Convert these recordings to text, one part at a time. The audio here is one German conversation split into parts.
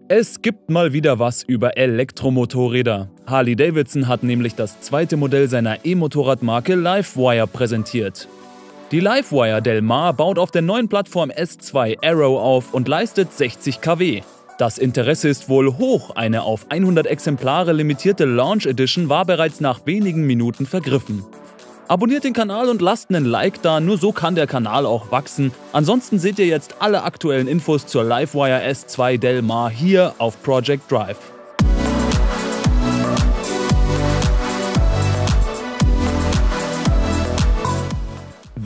Es gibt mal wieder was über Elektromotorräder. Harley-Davidson hat nämlich das zweite Modell seiner E-Motorradmarke Livewire präsentiert. Die Livewire Del Mar baut auf der neuen Plattform S2 Arrow auf und leistet 60 kW. Das Interesse ist wohl hoch, eine auf 100 Exemplare limitierte Launch Edition war bereits nach wenigen Minuten vergriffen. Abonniert den Kanal und lasst einen Like da, nur so kann der Kanal auch wachsen. Ansonsten seht ihr jetzt alle aktuellen Infos zur Livewire S2 Del Mar hier auf Project Drive.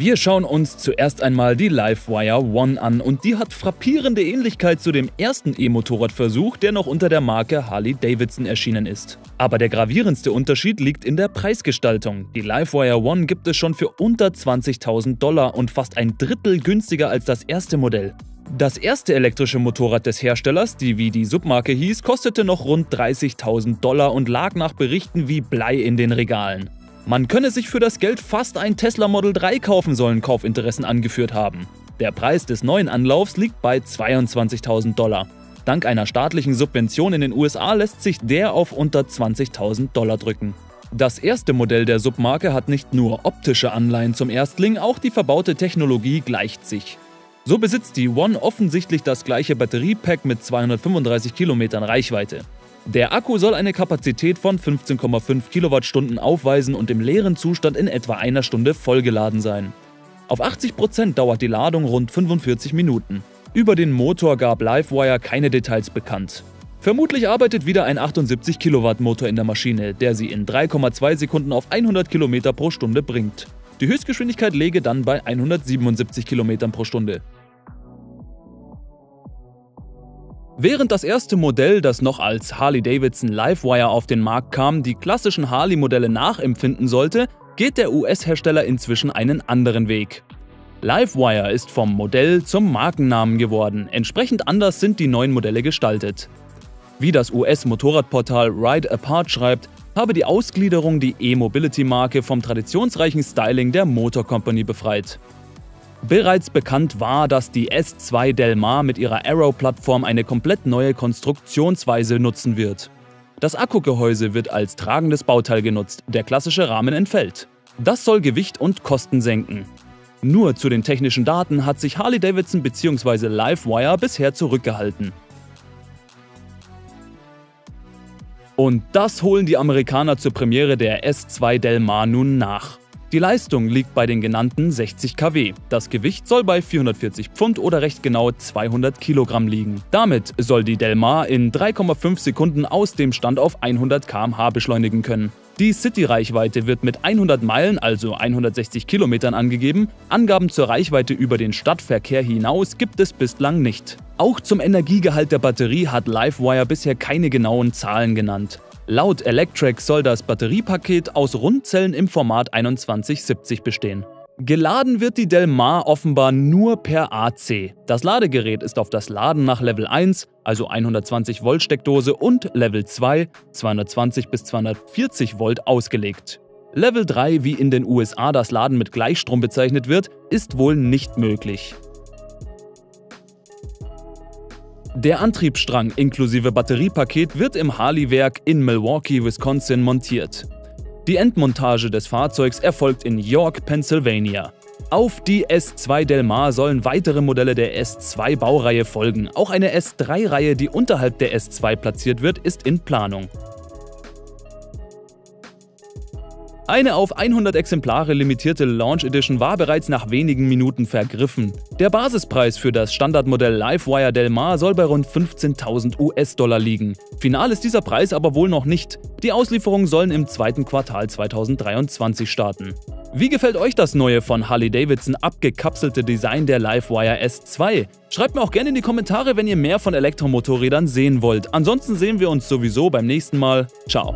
Wir schauen uns zuerst einmal die Livewire One an und die hat frappierende Ähnlichkeit zu dem ersten E-Motorradversuch, der noch unter der Marke Harley-Davidson erschienen ist. Aber der gravierendste Unterschied liegt in der Preisgestaltung. Die Livewire One gibt es schon für unter $20.000 und fast ein Drittel günstiger als das erste Modell. Das erste elektrische Motorrad des Herstellers, die wie die Submarke hieß, kostete noch rund $30.000 und lag nach Berichten wie Blei in den Regalen. Man könne sich für das Geld fast ein Tesla Model 3 kaufen, sollen Kaufinteressen angeführt haben. Der Preis des neuen Anlaufs liegt bei $22.000. Dank einer staatlichen Subvention in den USA lässt sich der auf unter $20.000 drücken. Das erste Modell der Submarke hat nicht nur optische Anleihen zum Erstling, auch die verbaute Technologie gleicht sich. So besitzt die One offensichtlich das gleiche Batteriepack mit 235 Kilometern Reichweite. Der Akku soll eine Kapazität von 15,5 Kilowattstunden aufweisen und im leeren Zustand in etwa einer Stunde vollgeladen sein. Auf 80% dauert die Ladung rund 45 Minuten. Über den Motor gab Livewire keine Details bekannt. Vermutlich arbeitet wieder ein 78 Kilowatt Motor in der Maschine, der sie in 3,2 Sekunden auf 100 Kilometer pro Stunde bringt. Die Höchstgeschwindigkeit läge dann bei 177 Kilometern pro Stunde. Während das erste Modell, das noch als Harley-Davidson Livewire auf den Markt kam, die klassischen Harley-Modelle nachempfinden sollte, geht der US-Hersteller inzwischen einen anderen Weg. Livewire ist vom Modell zum Markennamen geworden, entsprechend anders sind die neuen Modelle gestaltet. Wie das US-Motorradportal Ride Apart schreibt, habe die Ausgliederung die E-Mobility-Marke vom traditionsreichen Styling der Motor Company befreit. Bereits bekannt war, dass die S2 Del Mar mit ihrer Arrow-Plattform eine komplett neue Konstruktionsweise nutzen wird. Das Akkugehäuse wird als tragendes Bauteil genutzt, der klassische Rahmen entfällt. Das soll Gewicht und Kosten senken. Nur zu den technischen Daten hat sich Harley-Davidson bzw. Livewire bisher zurückgehalten. Und das holen die Amerikaner zur Premiere der S2 Del Mar nun nach. Die Leistung liegt bei den genannten 60 kW. Das Gewicht soll bei 440 Pfund oder recht genau 200 Kilogramm liegen. Damit soll die Del Mar in 3,5 Sekunden aus dem Stand auf 100 km/h beschleunigen können. Die City-Reichweite wird mit 100 Meilen, also 160 Kilometern angegeben. Angaben zur Reichweite über den Stadtverkehr hinaus gibt es bislang nicht. Auch zum Energiegehalt der Batterie hat Livewire bisher keine genauen Zahlen genannt. Laut Electrek soll das Batteriepaket aus Rundzellen im Format 2170 bestehen. Geladen wird die Del Mar offenbar nur per AC. Das Ladegerät ist auf das Laden nach Level 1, also 120 Volt Steckdose, und Level 2, 220 bis 240 Volt, ausgelegt. Level 3, wie in den USA das Laden mit Gleichstrom bezeichnet wird, ist wohl nicht möglich. Der Antriebsstrang inklusive Batteriepaket wird im Harley-Werk in Milwaukee, Wisconsin montiert. Die Endmontage des Fahrzeugs erfolgt in York, Pennsylvania. Auf die S2 Del Mar sollen weitere Modelle der S2-Baureihe folgen. Auch eine S3-Reihe, die unterhalb der S2 platziert wird, ist in Planung. Eine auf 100 Exemplare limitierte Launch Edition war bereits nach wenigen Minuten vergriffen. Der Basispreis für das Standardmodell Livewire Del Mar soll bei rund 15.000 US-Dollar liegen. Final ist dieser Preis aber wohl noch nicht. Die Auslieferungen sollen im zweiten Quartal 2023 starten. Wie gefällt euch das neue von Harley-Davidson abgekapselte Design der Livewire S2? Schreibt mir auch gerne in die Kommentare, wenn ihr mehr von Elektromotorrädern sehen wollt. Ansonsten sehen wir uns sowieso beim nächsten Mal. Ciao!